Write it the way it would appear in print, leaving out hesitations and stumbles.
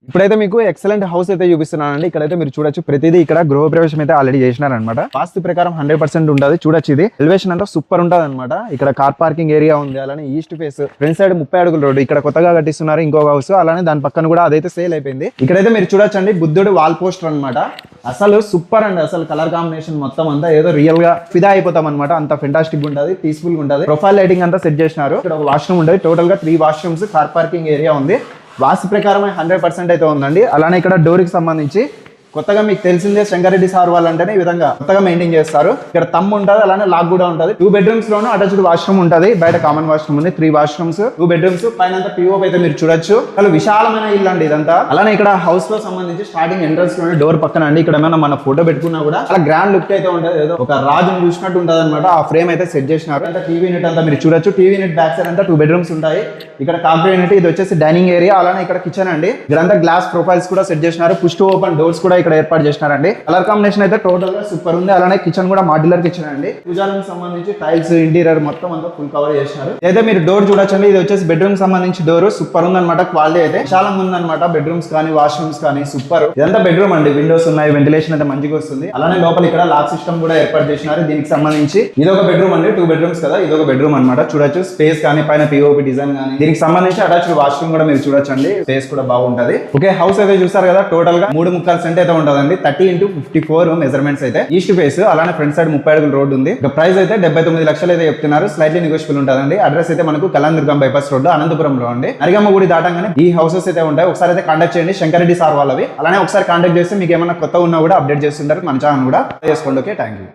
ఇప్పుడైతే మీకు excellent house అయితే చూపిస్తున్నానండి. ఇక్కడైతే మీరు చూడొచ్చు ప్రతిదీ ఇక్కడ గృహ ప్రవేశం అయితే ఆల్రెడీ చేసినారనమాట. వాస్తు ప్రకారం 100% ఉంటుంది. చూడొచ్చు ఇది ఎలివేషన్ అంతా సూపర్ ఉంటుంది అనమాట. ఇక్కడ కార్ పార్కింగ్ ఏరియా ఉంది, అలానే ఈస్ట్ ఫేస్ ఫ్రంట్ సైడ్ 30 అడుగుల రోడ్డు. ఇక్కడ కొత్తగా కట్టిస్తున్నారు ఇంకొక హౌస్, అలానే దాని పక్కన కూడా అదైతే సేల్ అయిపోయింది. ఇక్కడైతే మీరు చూడొచ్చండి బుద్ధుడు వాల్ పోస్టర్ అనమాట. అసలు సూపర్ అండి, అసలు కలర్ కాంబినేషన్ మొత్తం అంతా ఏదో రియల్ గా ఫిదా అయిపోతాం అనమాట. అంత ఫెంటాస్టిక్ ఉంటుంది, పీస్ఫుల్ గా ఉంటుంది. ప్రొఫైల్ లైటింగ్ అంతా సెట్ చేసినారు. ఇక్కడ ఒక వాష్రూమ్ ఉంటుంది, టోటల్ గా 3 వాష్రూమ్స్, కార్ పార్కింగ్ ఏరియా ఉంది. వాస్తు ప్రకారం 100% అయితే ఉందండి. అలానే ఇక్కడ డోర్ కి సంబంధించి కొత్తగా మీకు తెలిసిందే శంకరెడ్డి సార్ వాళ్ళంటేనే ఈ విధంగా కొత్తగా మెయింటైన్ చేస్తారు. ఇక్కడ తమ్ము ఉంటుంది, అలానే లాక్ కూడా ఉంటుంది. 2 బెడ్రూమ్స్ లోను అటాచ్డ్ వాష్రూమ్ ఉంటుంది. బయట కామన్ వాష్రూమ్ ఉంది. 3 వాష్రూమ్స్, 2 బెడ్రూమ్స్, పైన పిఓపి అయితే మీరు చూడొచ్చు. చాలా విశాలమైన ఇల్లు అండి ఇదంతా. అలానే ఇక్కడ హౌస్ లో సంబంధించి స్టార్టింగ్ ఎంట్రన్స్ లోనే డోర్ పక్కన అండి ఇక్కడ ఏమైనా మన ఫోటో పెట్టుకున్నా కూడా చాలా గ్రాండ్ లుక్ అయితే ఉంటుంది. ఏదో ఒక రాజును చూసినట్టు ఉంటుంది అనమాట. ఆ ఫ్రేమ్ అయితే సెట్ చేసినారు. అంటే టీవీ యూనిట్ అంతా మీరు చూడొచ్చు. టీవీ యూనిట్ బ్యాక్ సైడ్ అంతా 2 బెడ్రూమ్స్ ఉంటాయి. ఇక్కడ కాంపౌండ్ యూనిట్, ఇది వచ్చేసి డైనింగ్ ఏరియా, అలానే ఇక్కడ కిచెన్ అండి. ఇక్కడంతా గ్లాస్ ప్రొఫైల్స్ కూడా సెట్ చేసినారు. పుష్ టు ఓపెన్ డోర్స్ కూడా ఇక్కడ ఏర్పాటు చేసినారు. కలర్ కాంబినేషన్ అయితే టోటల్ గా సూపర్ ఉంది. అలానే కిచెన్ కూడా మాడ్యులర్ కిచెన్ అండి. పూజాలకు సంబంధించి టైల్స్, ఇంటీరియర్ మొత్తం అంతా ఫుల్ కవర్ చేశారు. అయితే మీరు డోర్ చూడొచ్చండి. ఇది వచ్చేసి బెడ్రూమ్ సంబంధించి డోర్ సూపర్ ఉంది అనమాట. క్వాలిటీ అయితే విశాలంగా ఉందన్నమాట. బెడ్రూమ్స్ కానీ వాష్రూమ్స్ కానీ సూపర్. ఇదంతా బెడ్రూమ్ అండి. విండోస్ ఉన్నాయి, వెంటిలేషన్ అయితే మంచిగా వస్తుంది. అలానే లోపల ఇక్కడ లాక్ సిస్టమ్ కూడా ఏర్పాటు చేసినారు. దీనికి సంబంధించి ఇదొక బెడ్రూమ్ అండి. 2 బెడ్రూమ్స్ కదా, ఇదొక బెడ్రూమ్ అనమాట. చూడొచ్చు స్పేస్ కానీ, పైన పిఓపి డిజైన్ కానీ. దీనికి సంబంధించి అటాచ్డ్ వాష్రూమ్ కూడా మీరు చూడొచ్చండి. స్పేస్ కూడా బాగుంటది. ఓకే, హౌస్ అయితే చూస్తారు కదా, టోటల్ గా 3.5 సెంట్ అయితే ఉంటుందండి. 30x54 మెజర్మెంట్స్ అయితే. ఈస్ట్ ఫేస్, అలానే ఫ్రంట్ సైడ్ 30 అడుగుల రోడ్ ఉంది. ఇక ప్రైస్ అయితే 79 లక్షలు అయితే చెప్తున్నారు. స్లైట్లీ నెగోషియబుల్ ఉంటుందండి. అడ్రస్ అయితే మనకు కళ్యాణదుర్గం బైపాస్ రోడ్, అనంతపురంలో అండి. అరిగమ్మ గుడి దాటంగానే ఈ హౌసెస్ అయితే ఉంటాయి. ఒకసారి అయితే కాంటాక్ట్ చేయండి, శంకరెడ్డి సార్ వాళ్ళవి. అలానే ఒకసారి కాంటాక్ట్ చేస్తే మీకు ఏమైనా కొత్త ఉన్నా కూడా అప్డేట్ చేస్తుంటారు. మన ఛానల్ కూడా చేసుకోండి. Okay, thank you.